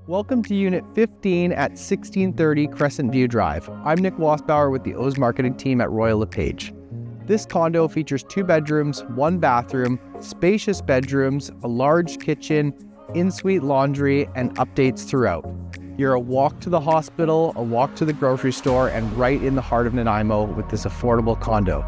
Welcome to Unit 15 at 1630 Crescent View Drive. I'm Nick Wassbauer with the O's marketing team at Royal LePage. This condo features 2 bedrooms, 1 bathroom, spacious bedrooms, a large kitchen, in-suite laundry, and updates throughout. You're a walk to the hospital, a walk to the grocery store, and right in the heart of Nanaimo with this affordable condo.